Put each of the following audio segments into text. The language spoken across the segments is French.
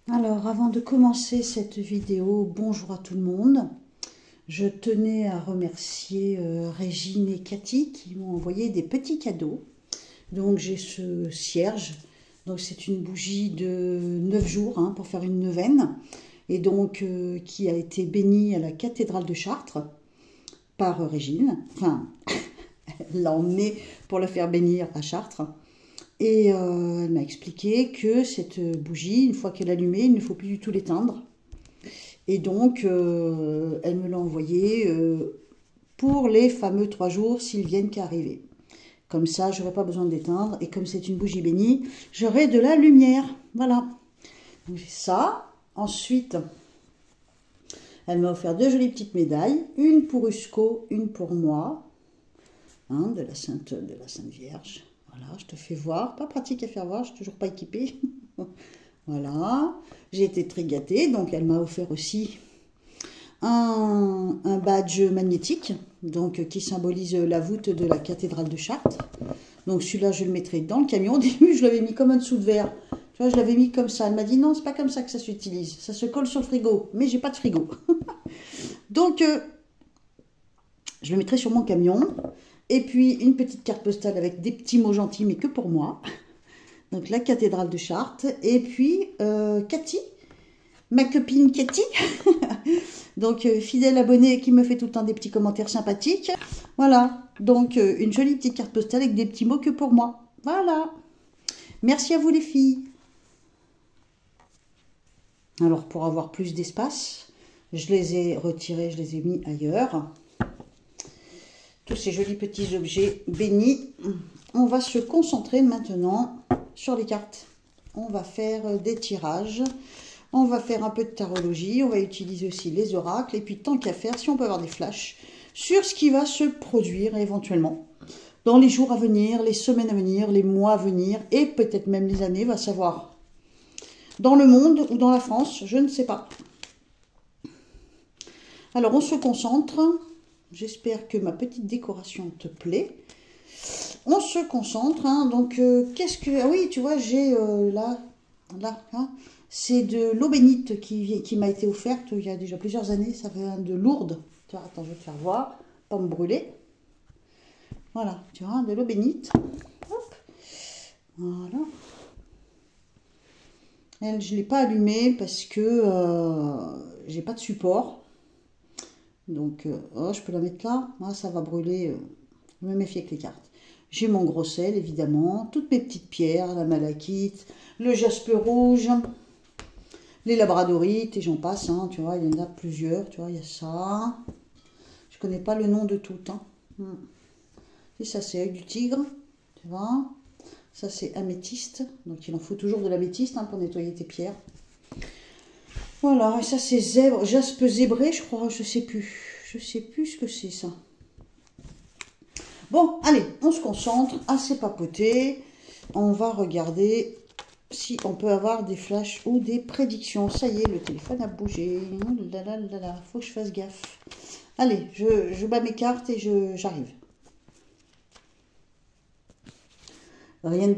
Alors, avant de commencer cette vidéo, bonjour à tout le monde. Je tenais à remercier Régine et Cathy qui m'ont envoyé des petits cadeaux. Donc, j'ai ce cierge. Donc, c'est une bougie de 9 jours hein, pour faire une neuvaine. Et donc, qui a été bénie à la cathédrale de Chartres par Régine. Enfin, elle l'a emmenée pour le faire bénir à Chartres. Et elle m'a expliqué que cette bougie, une fois qu'elle est allumée, il ne faut plus du tout l'éteindre. Et donc, elle me l'a envoyée pour les fameux 3 jours s'ils viennent qu'à arriver. Comme ça, je n'aurai pas besoin de l'éteindre. Et comme c'est une bougie bénie, j'aurai de la lumière. Voilà. Donc j'ai ça. Ensuite, elle m'a offert 2 jolies petites médailles. Une pour Usco, une pour moi. Hein, de la Sainte Vierge. Voilà, je te fais voir. Pas pratique à faire voir, je ne suis toujours pas équipée. Voilà, j'ai été très gâtée. Donc, elle m'a offert aussi un badge magnétique donc, qui symbolise la voûte de la cathédrale de Chartres. Donc, celui-là, je le mettrai dans le camion. Au début, je l'avais mis comme un dessous de verre. Tu vois, je l'avais mis comme ça. Elle m'a dit non, c'est pas comme ça que ça s'utilise. Ça se colle sur le frigo. Mais j'ai pas de frigo. Donc, je le mettrai sur mon camion. Et puis, une petite carte postale avec des petits mots gentils, mais que pour moi. Donc, la cathédrale de Chartres. Et puis, Cathy, ma copine Cathy. Donc, fidèle abonnée qui me fait tout le temps des petits commentaires sympathiques. Voilà. Donc, une jolie petite carte postale avec des petits mots que pour moi. Voilà. Merci à vous les filles. Alors, pour avoir plus d'espace, je les ai retirés, je les ai mis ailleurs. Tous ces jolis petits objets bénis. On va se concentrer maintenant sur les cartes. On va faire des tirages. On va faire un peu de tarologie. On va utiliser aussi les oracles. Et puis, tant qu'à faire, si on peut avoir des flashs sur ce qui va se produire éventuellement dans les jours à venir, les semaines à venir, les mois à venir et peut-être même les années, va savoir. Dans le monde ou dans la France, je ne sais pas. Alors, on se concentre. J'espère que ma petite décoration te plaît. On se concentre. Hein, donc, qu'est-ce que... Ah oui, tu vois, j'ai là, hein, c'est de l'eau bénite qui m'a été offerte il y a déjà plusieurs années. Ça vient de Lourdes. Tu vois, attends, je vais te faire voir. Pas me brûler. Voilà, tu vois, de l'eau bénite. Hop. Voilà. Elle, je ne l'ai pas allumée parce que j'ai pas de support. Donc, oh, je peux la mettre là. Ah, ça va brûler. Je me méfie avec les cartes. J'ai mon gros sel, évidemment. Toutes mes petites pierres, la malachite, le jaspe rouge, les labradorites, et j'en passe. Hein, tu vois, il y en a plusieurs. Tu vois, il y a ça. Je connais pas le nom de toutes. Hein. Et ça, c'est œil du tigre. Tu vois. Ça, c'est améthyste. Donc, il en faut toujours de l'améthyste hein, pour nettoyer tes pierres. Voilà, et ça c'est zèbre, jaspe zébré, je crois, je sais plus. Je sais plus ce que c'est ça. Bon, allez, on se concentre, assez papoté. On va regarder si on peut avoir des flashs ou des prédictions. Ça y est, le téléphone a bougé. Oh là là là là, faut que je fasse gaffe. Allez, je bats mes cartes et j'arrive. Rien de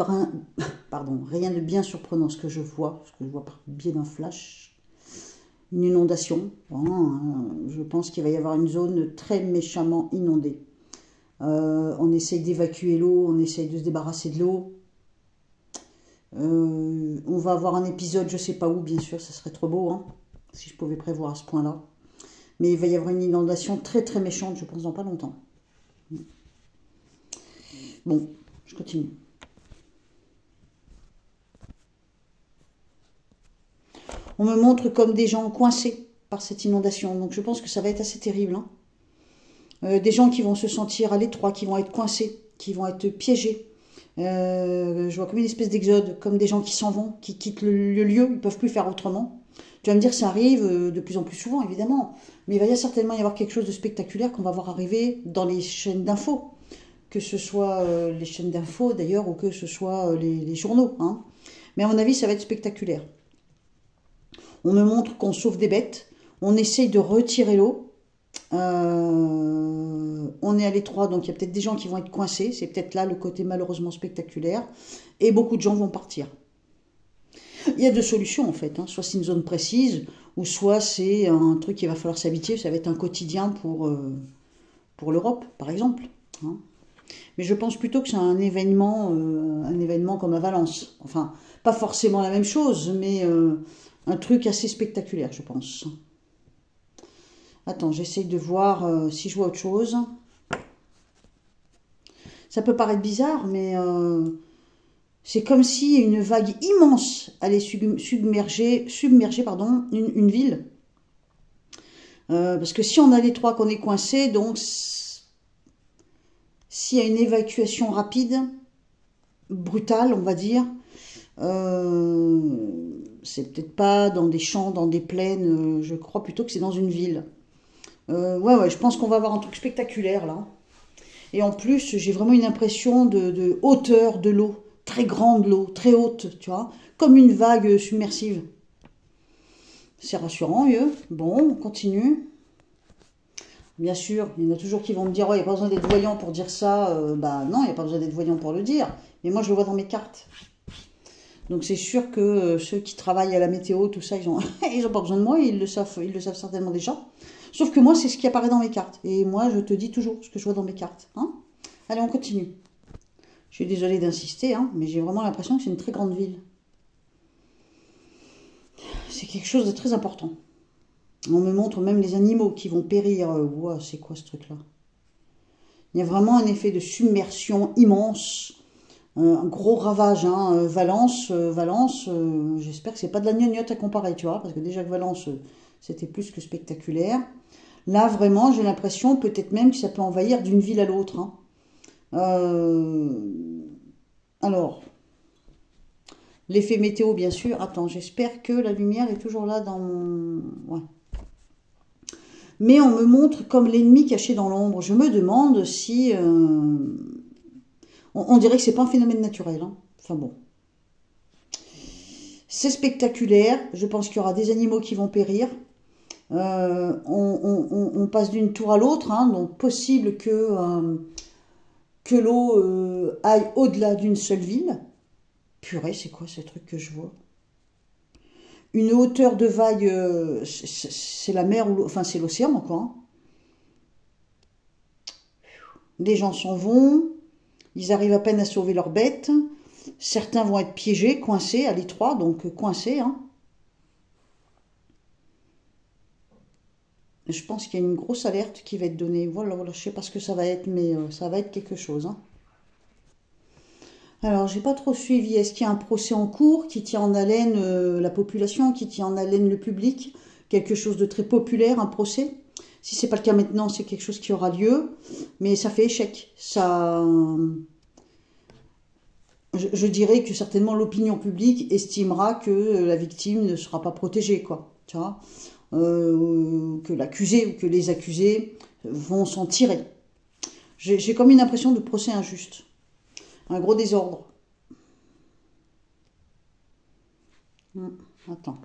rien de bien surprenant ce que je vois par biais d'un flash. Une inondation. Bon, je pense qu'il va y avoir une zone très méchamment inondée. On essaye d'évacuer l'eau, on essaye de se débarrasser de l'eau. On va avoir un épisode, je ne sais pas où, bien sûr, ça serait trop beau, hein, si je pouvais prévoir à ce point-là. Mais il va y avoir une inondation très très méchante, je pense, dans pas longtemps. Bon, je continue. On me montre comme des gens coincés par cette inondation. Donc je pense que ça va être assez terrible. Hein. Des gens qui vont se sentir à l'étroit, qui vont être coincés, qui vont être piégés. Je vois comme une espèce d'exode, comme des gens qui s'en vont, qui quittent le lieu, ils ne peuvent plus faire autrement. Tu vas me dire, ça arrive de plus en plus souvent, évidemment. Mais il va certainement y avoir quelque chose de spectaculaire qu'on va voir arriver dans les chaînes d'infos. Que ce soit les chaînes d'infos, d'ailleurs, ou que ce soit les journaux. Hein. Mais à mon avis, ça va être spectaculaire. On me montre qu'on sauve des bêtes. On essaye de retirer l'eau. On est à l'étroit, donc il y a peut-être des gens qui vont être coincés. C'est peut-être là le côté malheureusement spectaculaire. Et beaucoup de gens vont partir. Il y a deux solutions en fait, hein. Soit c'est une zone précise, ou soit c'est un truc qu'il va falloir s'habituer, ça va être un quotidien pour l'Europe, par exemple, hein. Mais je pense plutôt que c'est un événement comme à Valence. Enfin, pas forcément la même chose, mais un truc assez spectaculaire, je pense. Attends, j'essaye de voir si je vois autre chose. Ça peut paraître bizarre, mais c'est comme si une vague immense allait submerger pardon, une ville. Parce que si on a les trois qu'on est coincé, donc s'il y a une évacuation rapide, brutale, on va dire, c'est peut-être pas dans des champs, dans des plaines, je crois plutôt que c'est dans une ville. Ouais, je pense qu'on va avoir un truc spectaculaire, là. Et en plus, j'ai vraiment une impression de hauteur de l'eau, très grande l'eau, très haute, tu vois, comme une vague submersive. C'est rassurant, eux. Bon, on continue. Bien sûr, il y en a toujours qui vont me dire, ouais, il n'y a pas besoin d'être voyant pour dire ça. Bah non, il n'y a pas besoin d'être voyant pour le dire. Mais moi, je le vois dans mes cartes. Donc c'est sûr que ceux qui travaillent à la météo, tout ça, ils ont pas besoin de moi, ils le savent certainement déjà. Sauf que moi, c'est ce qui apparaît dans mes cartes. Et moi, je te dis toujours ce que je vois dans mes cartes. Hein. Allez, on continue. Je suis désolée d'insister, hein, mais j'ai vraiment l'impression que c'est une très grande ville. C'est quelque chose de très important. On me montre même les animaux qui vont périr. Wow, c'est quoi ce truc-là? Il y a vraiment un effet de submersion immense. Un gros ravage, hein. Valence, j'espère que c'est pas de la gnognotte à comparer, tu vois, parce que déjà que Valence, c'était plus que spectaculaire. Là, vraiment, j'ai l'impression, peut-être même que ça peut envahir d'une ville à l'autre, hein. Alors, l'effet météo, bien sûr. Attends, j'espère que la lumière est toujours là dans mon... Ouais. Mais on me montre comme l'ennemi caché dans l'ombre. Je me demande si... On dirait que c'est pas un phénomène naturel, hein. Enfin bon. C'est spectaculaire. Je pense qu'il y aura des animaux qui vont périr. On passe d'une tour à l'autre, hein, donc possible que l'eau aille au-delà d'une seule ville. Purée, c'est quoi ce truc que je vois? Une hauteur de vague, c'est la mer, enfin c'est l'océan, quoi, hein. Les gens s'en vont, ils arrivent à peine à sauver leurs bêtes. Certains vont être piégés, coincés à l'étroit, donc coincés, hein. Je pense qu'il y a une grosse alerte qui va être donnée. Voilà, je ne sais pas ce que ça va être, mais ça va être quelque chose, hein. Alors, j'ai pas trop suivi. Est-ce qu'il y a un procès en cours qui tient en haleine la population, qui tient en haleine le public? Quelque chose de très populaire, un procès? Si c'est pas le cas maintenant, c'est quelque chose qui aura lieu. Mais ça fait échec. Ça... Je dirais que certainement l'opinion publique estimera que la victime ne sera pas protégée, quoi. Tu vois, que l'accusé ou que les accusés vont s'en tirer. J'ai comme une impression de procès injuste. Un gros désordre. Attends.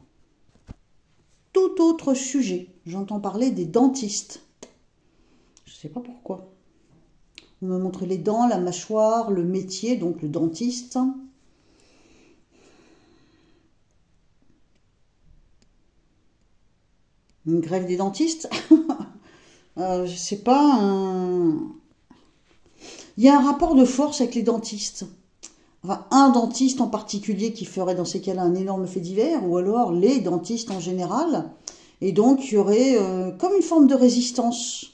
Tout autre sujet. J'entends parler des dentistes. Je ne sais pas pourquoi. On me montre les dents, la mâchoire, le métier, donc le dentiste. Une grève des dentistes. Je sais pas. Il y a un rapport de force avec les dentistes. Enfin, un dentiste en particulier qui ferait dans ces cas-là un énorme fait divers, ou alors les dentistes en général. Et donc, il y aurait comme une forme de résistance.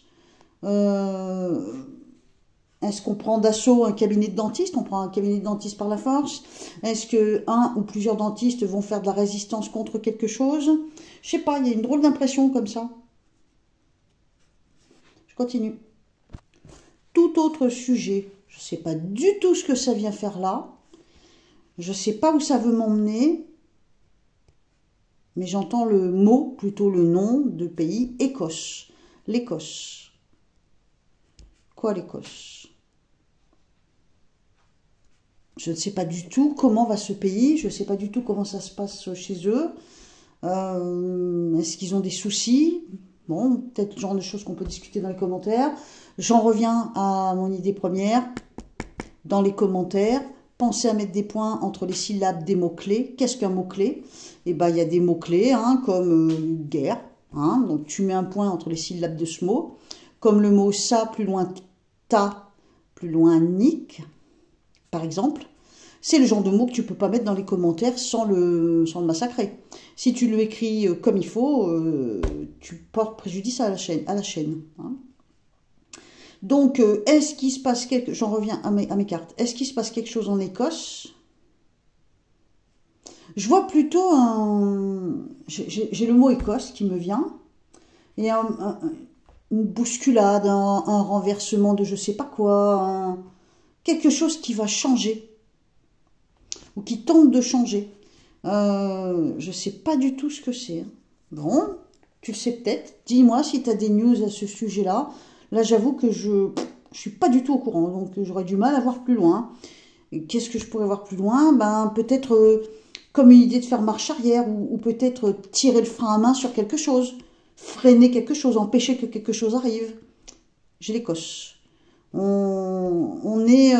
Est-ce qu'on prend d'assaut un cabinet de dentistes? On prend un cabinet de dentistes par la force? Est-ce que un ou plusieurs dentistes vont faire de la résistance contre quelque chose? Je sais pas, il y a une drôle d'impression comme ça. Je continue. Tout autre sujet. Je ne sais pas du tout ce que ça vient faire là. Je ne sais pas où ça veut m'emmener. Mais j'entends le mot, plutôt le nom de pays, Écosse. L'Écosse. Quoi l'Écosse? Je ne sais pas du tout comment va ce pays. Je ne sais pas du tout comment ça se passe chez eux. Est-ce qu'ils ont des soucis? Bon, peut-être le genre de choses qu'on peut discuter dans les commentaires. J'en reviens à mon idée première. Dans les commentaires, pensez à mettre des points entre les syllabes des mots-clés. Qu'est-ce qu'un mot-clé? Eh ben, il y a des mots-clés, hein, comme guerre. Hein, donc, tu mets un point entre les syllabes de ce mot. Comme le mot ça, plus loin ta, plus loin nique, par exemple. C'est le genre de mot que tu ne peux pas mettre dans les commentaires sans le massacrer. Si tu le écris comme il faut, tu portes préjudice à la chaîne. Hein. Donc, est-ce qu'il se passe quelque... J'en reviens à mes cartes. Est-ce qu'il se passe quelque chose en Écosse? Je vois plutôt un... J'ai le mot Écosse qui me vient. Et une bousculade, un renversement de je sais pas quoi. Quelque chose qui va changer. Ou qui tente de changer. Je ne sais pas du tout ce que c'est. Bon, tu le sais peut-être. Dis-moi si tu as des news à ce sujet-là. Là, j'avoue que je ne suis pas du tout au courant. Donc, j'aurais du mal à voir plus loin. Qu'est-ce que je pourrais voir plus loin? Ben, peut-être comme une idée de faire marche arrière. Ou peut-être tirer le frein à main sur quelque chose. Freiner quelque chose. Empêcher que quelque chose arrive. J'ai l'Écosse. On est...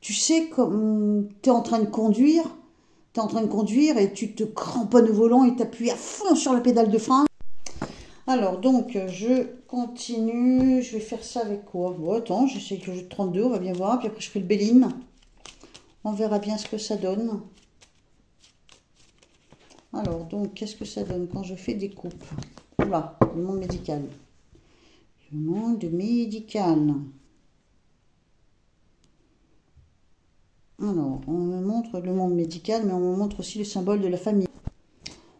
tu sais, comme tu es en train de conduire, et tu te cramponnes au volant et t'appuies à fond sur la pédale de frein. Alors, donc, je continue. Je vais faire ça avec quoi? Bon, attends, j'essaie que le jeu de 32, on va bien voir. Puis après, je ferai le Béline. On verra bien ce que ça donne. Alors, donc, qu'est-ce que ça donne quand je fais des coupes? Voilà, le monde médical. Le monde médical. Alors, on me montre le monde médical, mais on me montre aussi le symbole de la famille.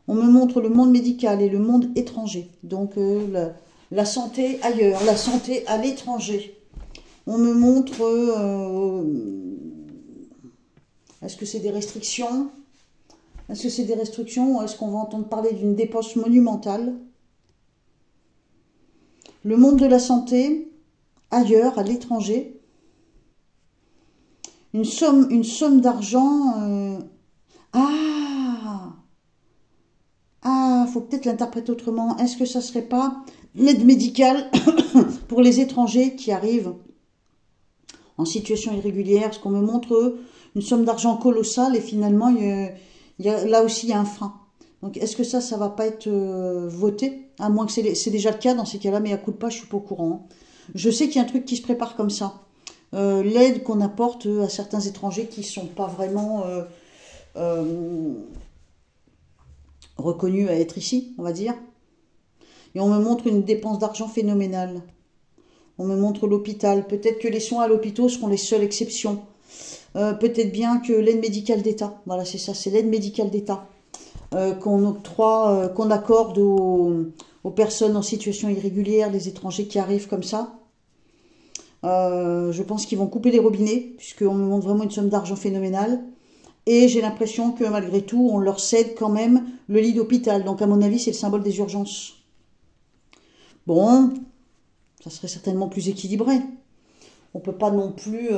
On me montre le monde médical et le monde étranger. Donc, la santé ailleurs, la santé à l'étranger. On me montre... est-ce que c'est des restrictions? Est-ce que c'est des restrictions ou est-ce qu'on va entendre parler d'une dépense monumentale? Le monde de la santé ailleurs, à l'étranger. Une somme d'argent... faut peut-être l'interpréter autrement. Est-ce que ça serait pas l'aide médicale pour les étrangers qui arrivent en situation irrégulière? Parce qu'on me montre une somme d'argent colossale et finalement, là aussi, il y a un frein. Donc, est-ce que ça va pas être voté? À moins que c'est déjà le cas dans ces cas-là, mais à coup de pas, je suis pas au courant. Je sais qu'il y a un truc qui se prépare comme ça. L'aide qu'on apporte à certains étrangers qui sont pas vraiment... reconnu à être ici, on va dire. Et on me montre une dépense d'argent phénoménale. On me montre l'hôpital. Peut-être que les soins à l'hôpital seront les seules exceptions. Peut-être bien que l'aide médicale d'État, voilà c'est ça, c'est l'aide médicale d'État qu'on octroie, qu'on accorde aux personnes en situation irrégulière, les étrangers qui arrivent comme ça. Je pense qu'ils vont couper les robinets, puisqu'on me montre vraiment une somme d'argent phénoménale. Et j'ai l'impression que malgré tout, on leur cède quand même le lit d'hôpital. Donc à mon avis, c'est le symbole des urgences. Bon, ça serait certainement plus équilibré. On peut pas non plus,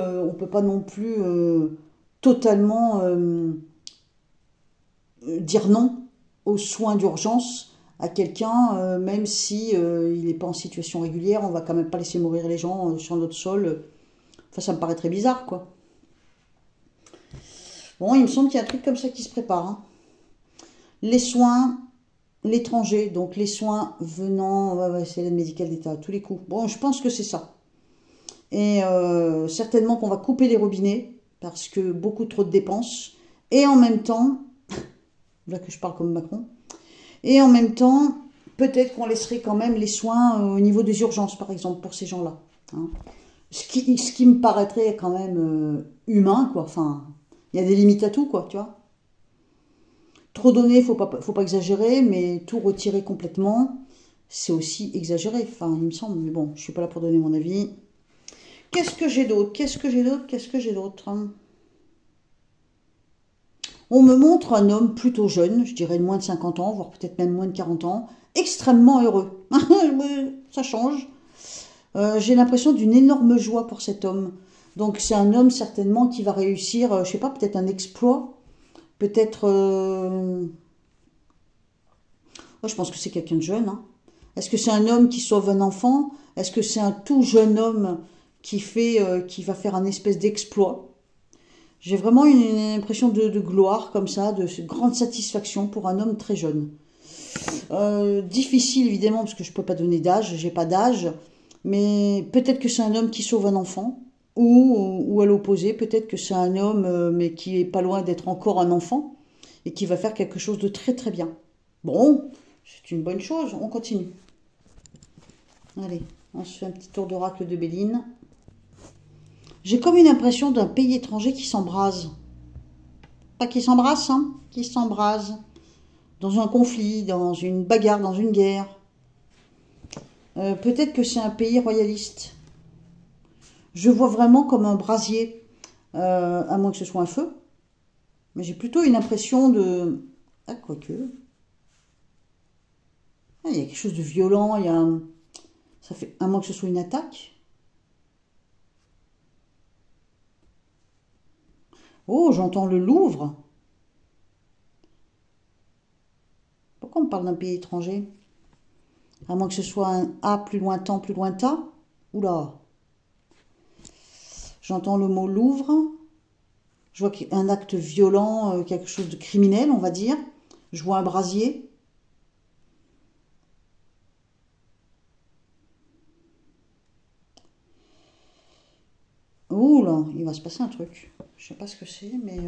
totalement dire non aux soins d'urgence à quelqu'un, même si il n'est pas en situation régulière. On va quand même pas laisser mourir les gens sur notre sol. Enfin, ça me paraît très bizarre, quoi. Bon, il me semble qu'il y a un truc comme ça qui se prépare. Hein. Les soins, l'étranger, donc les soins venant, c'est l'aide médicale d'État, à tous les coups. Bon, je pense que c'est ça. Et certainement qu'on va couper les robinets, parce que beaucoup trop de dépenses. Et en même temps, là que je parle comme Macron, et en même temps, peut-être qu'on laisserait quand même les soins au niveau des urgences, par exemple, pour ces gens-là. Hein. Ce qui me paraîtrait quand même humain, quoi, enfin... Il y a des limites à tout, quoi, tu vois. Trop donner, faut pas exagérer, mais tout retirer complètement, c'est aussi exagéré. Enfin, il me semble, mais bon, je suis pas là pour donner mon avis. Qu'est-ce que j'ai d'autre? On me montre un homme plutôt jeune, je dirais de moins de 50 ans, voire peut-être même moins de 40 ans, extrêmement heureux. Ça change. J'ai l'impression d'une énorme joie pour cet homme. Donc c'est un homme certainement qui va réussir, je sais pas, peut-être un exploit, peut-être... je pense que c'est quelqu'un de jeune. Hein. Est-ce que c'est un homme qui sauve un enfant? Est-ce que c'est un tout jeune homme qui va faire un espèce d'exploit. J'ai vraiment une impression de gloire comme ça, de grande satisfaction pour un homme très jeune. Difficile évidemment parce que je ne peux pas donner d'âge, j'ai pas d'âge, mais peut-être que c'est un homme qui sauve un enfant, ou à l'opposé, peut-être que c'est un homme mais qui est pas loin d'être encore un enfant et qui va faire quelque chose de très très bien. Bon, c'est une bonne chose, on continue. Allez, on se fait un petit tour d'oracle de Béline. J'ai comme une impression d'un pays étranger qui s'embrase. Pas qui s'embrasse, hein, qui s'embrase. Dans un conflit, dans une bagarre, dans une guerre. Peut-être que c'est un pays royaliste. Je vois vraiment comme un brasier, à moins que ce soit un feu. Mais j'ai plutôt une impression de... Ah, quoique... Ah, il y a quelque chose de violent, il y a... Ça fait... À moins que ce soit une attaque. Oh, j'entends le Louvre. Pourquoi on me parle d'un pays étranger? À moins que ce soit un A plus lointain, plus lointain. Oula. J'entends le mot Louvre. Je vois un acte violent, quelque chose de criminel, on va dire. Je vois un brasier. Oh là, il va se passer un truc. Je sais pas ce que c'est, mais...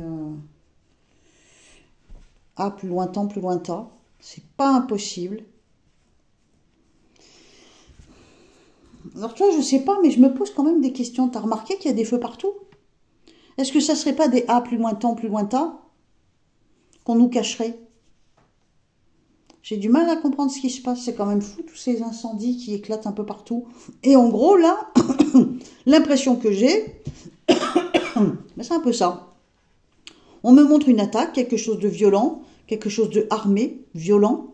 A plus lointain, plus lointain. C'est pas impossible. Alors tu vois, je sais pas, mais je me pose quand même des questions. T'as remarqué qu'il y a des feux partout? Est-ce que ça serait pas des A plus lointain, qu'on nous cacherait? J'ai du mal à comprendre ce qui se passe. C'est quand même fou, tous ces incendies qui éclatent un peu partout. Et en gros, là, l'impression que j'ai, c'est un peu ça. On me montre une attaque, quelque chose de violent, quelque chose de armé, violent.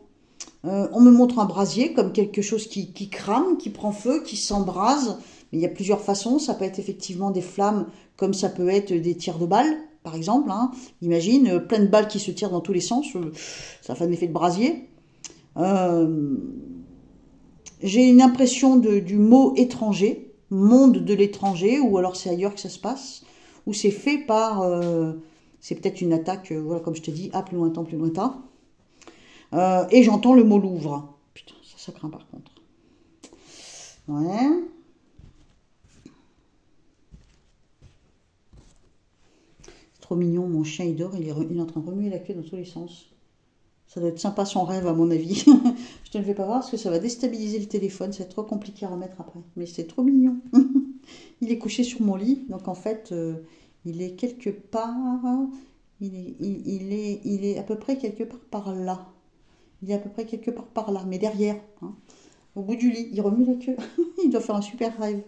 On me montre un brasier comme quelque chose qui crame, qui prend feu, qui s'embrase. Mais il y a plusieurs façons. Ça peut être effectivement des flammes, comme ça peut être des tirs de balles, par exemple. Hein. Imagine, plein de balles qui se tirent dans tous les sens. Ça fait un effet de brasier. J'ai une impression du mot étranger, monde de l'étranger, ou alors c'est ailleurs que ça se passe, ou c'est fait par... c'est peut-être une attaque, voilà, comme je te dis, à plus lointain, plus lointain. Et j'entends le mot Louvre. Putain, ça craint par contre. Ouais. C'est trop mignon, mon chien il dort, il est en train de remuer la queue dans tous les sens. Ça doit être sympa son rêve à mon avis. Je te le fais pas voir parce que ça va déstabiliser le téléphone, c'est trop compliqué à remettre après. Mais c'est trop mignon. Il est couché sur mon lit, donc en fait, il est quelque part... Il est à peu près quelque part par là. Il est à peu près quelque part par là, mais derrière, hein, au bout du lit. Il remue la queue. Il doit faire un super rêve.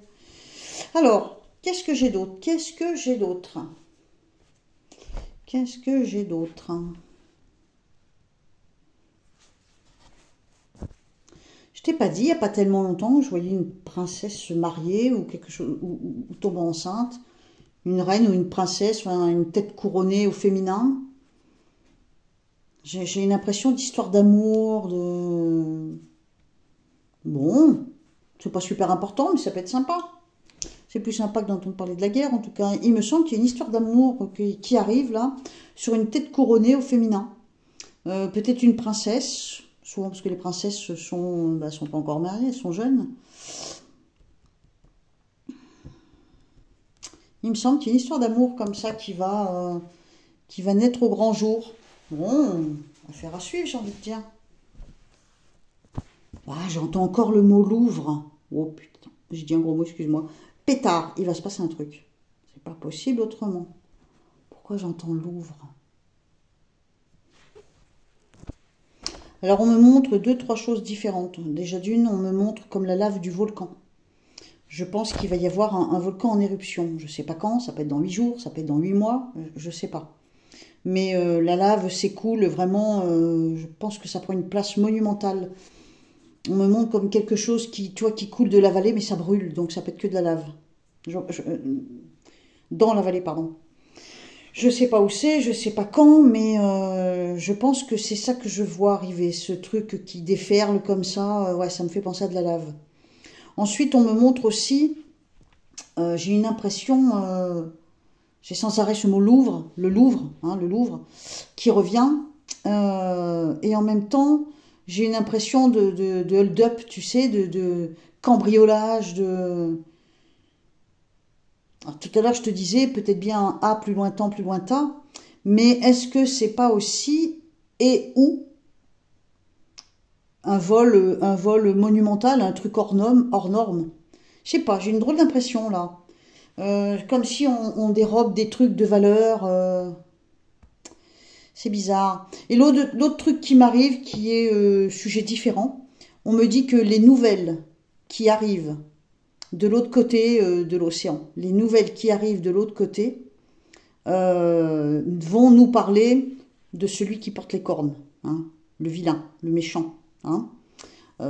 Alors, qu'est-ce que j'ai d'autre? Qu'est-ce que j'ai d'autre? Qu'est-ce que j'ai d'autre? Je t'ai pas dit, il n'y a pas tellement longtemps, je voyais une princesse se marier ou quelque chose, ou tomber enceinte. Une reine ou une princesse, enfin, une tête couronnée au féminin. J'ai une impression d'histoire d'amour, de... Bon, c'est pas super important, mais ça peut être sympa. C'est plus sympa que d'entendre parler de la guerre, en tout cas. Il me semble qu'il y a une histoire d'amour qui arrive, là, sur une tête couronnée au féminin. Peut-être une princesse, souvent parce que les princesses sont pas encore mariées, elles sont jeunes. Il me semble qu'il y a une histoire d'amour comme ça qui va naître au grand jour. Bon, affaire à suivre, j'ai envie de dire. Ah, j'entends encore le mot Louvre. Oh putain, j'ai dit un gros mot, excuse-moi. Pétard, il va se passer un truc. C'est pas possible autrement. Pourquoi j'entends Louvre? Alors on me montre 2-3 choses différentes. Déjà d'une, on me montre comme la lave du volcan. Je pense qu'il va y avoir un volcan en éruption. Je ne sais pas quand, ça peut être dans 8 jours, ça peut être dans 8 mois, je ne sais pas. Mais la lave s'écoule vraiment, je pense que ça prend une place monumentale. On me montre comme quelque chose qui coule de la vallée, mais ça brûle, donc ça peut être que de la lave. Dans la vallée, pardon. Je ne sais pas où c'est, je ne sais pas quand, mais je pense que c'est ça que je vois arriver. Ce truc qui déferle comme ça, ouais, ça me fait penser à de la lave. Ensuite, on me montre aussi j'ai une impression, j'ai sans arrêt ce mot Louvre, le Louvre, hein, le Louvre, qui revient. Et en même temps, j'ai une impression de hold-up, tu sais, de cambriolage, de... Alors, tout à l'heure, je te disais, peut-être bien un A plus lointain, mais est-ce que c'est pas aussi et ou un vol monumental, un truc hors norme? Je sais pas, j'ai une drôle d'impression là. Comme si on dérobe des trucs de valeur. C'est bizarre. Et l'autre truc qui m'arrive, qui est sujet différent, on me dit que les nouvelles qui arrivent de l'autre côté de l'océan, les nouvelles qui arrivent de l'autre côté, vont nous parler de celui qui porte les cornes, hein, le vilain, le méchant, hein,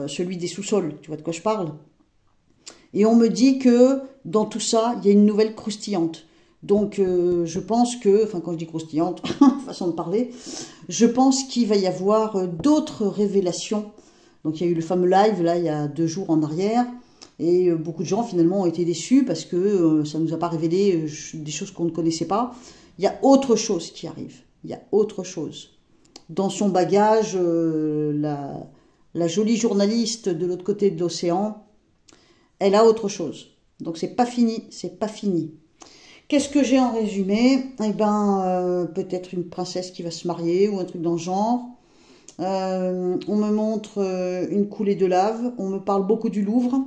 celui des sous-sols, tu vois de quoi je parle? Et on me dit que dans tout ça, il y a une nouvelle croustillante. Donc je pense que, enfin quand je dis croustillante, façon de parler, je pense qu'il va y avoir d'autres révélations. Donc il y a eu le fameux live, là, il y a 2 jours en arrière, et beaucoup de gens finalement ont été déçus parce que ça ne nous a pas révélé des choses qu'on ne connaissait pas. Il y a autre chose qui arrive, il y a autre chose. Dans son bagage, la jolie journaliste de l'autre côté de l'océan, elle a autre chose. Donc c'est pas fini, c'est pas fini. Qu'est-ce que j'ai en résumé? Eh ben, peut-être une princesse qui va se marier ou un truc dans le genre. On me montre une coulée de lave. On me parle beaucoup du Louvre.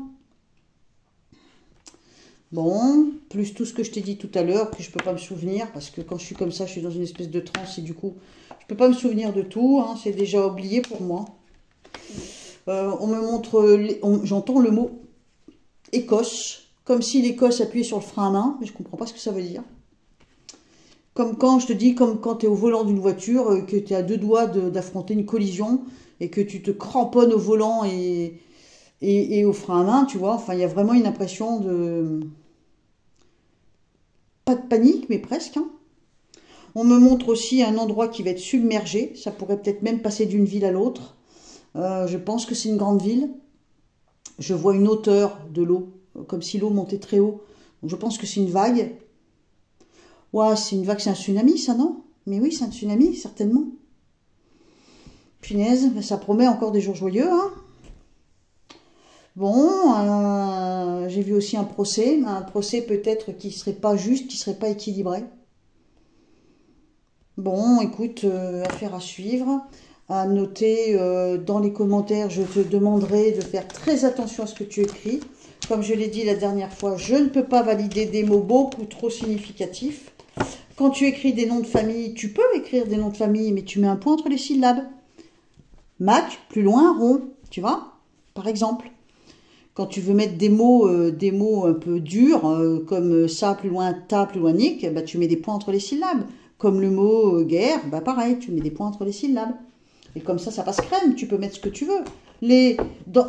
Bon, plus tout ce que je t'ai dit tout à l'heure, que je peux pas me souvenir, parce que quand je suis comme ça, je suis dans une espèce de transe et du coup, je peux pas me souvenir de tout. Hein, c'est déjà oublié pour moi. On me montre, j'entends le mot Écosse, comme si l'Écosse appuyait sur le frein à main, mais je comprends pas ce que ça veut dire. Comme quand, je te dis, comme quand tu es au volant d'une voiture, que tu es à 2 doigts d'affronter une collision, et que tu te cramponnes au volant et au frein à main, tu vois. Enfin, il y a vraiment une impression de... Pas de panique, mais presque. Hein. On me montre aussi un endroit qui va être submergé, ça pourrait peut-être même passer d'une ville à l'autre. Je pense que c'est une grande ville. Je vois une hauteur de l'eau, comme si l'eau montait très haut. Donc je pense que c'est une vague. Ouais, c'est une vague, c'est un tsunami, ça, non? Mais oui, c'est un tsunami, certainement. Punaise, ça promet encore des jours joyeux, hein. Bon, j'ai vu aussi un procès peut-être qui serait pas juste, qui serait pas équilibré. Bon, écoute, affaire à suivre. À noter dans les commentaires, je te demanderai de faire très attention à ce que tu écris. Comme je l'ai dit la dernière fois, je ne peux pas valider des mots beaucoup trop significatifs. Quand tu écris des noms de famille, tu peux écrire des noms de famille, mais tu mets un point entre les syllabes. Mac, plus loin, rond, tu vois, par exemple. Quand tu veux mettre des mots un peu durs, comme ça, plus loin, ta, plus loin, nick, bah, tu mets des points entre les syllabes. Comme le mot guerre, bah, pareil, tu mets des points entre les syllabes. Et comme ça passe crème, tu peux mettre ce que tu veux.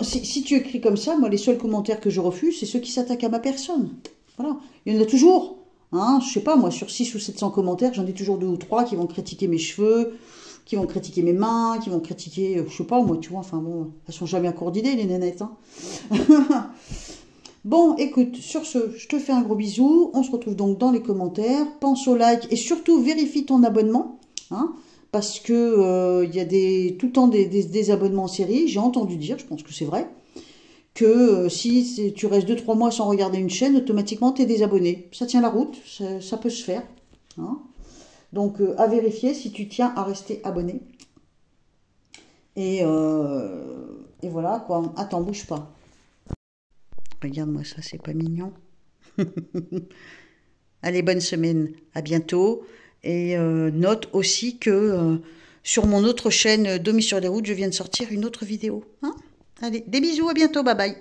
Si tu écris comme ça, moi, les seuls commentaires que je refuse, c'est ceux qui s'attaquent à ma personne. Voilà. Il y en a toujours. Hein, je sais pas, moi, sur 600 ou 700 commentaires, j'en ai toujours 2 ou 3 qui vont critiquer mes cheveux, qui vont critiquer mes mains, qui vont critiquer, je sais pas, moi, tu vois, enfin bon, elles sont jamais coordonnées, les nénettes. Hein. Bon, écoute, sur ce, je te fais un gros bisou. On se retrouve donc dans les commentaires. Pense au like et surtout, vérifie ton abonnement. Hein, parce que y a tout le temps des abonnements en série. J'ai entendu dire, je pense que c'est vrai, que si tu restes 2-3 mois sans regarder une chaîne, automatiquement tu es désabonné. Ça tient la route, ça peut se faire. Hein. Donc à vérifier si tu tiens à rester abonné. Et voilà quoi. Attends, bouge pas. Regarde-moi ça, c'est pas mignon. Allez, bonne semaine, à bientôt. Et note aussi que sur mon autre chaîne Domi sur les routes, je viens de sortir une autre vidéo. Hein. Allez, des bisous, à bientôt, bye bye.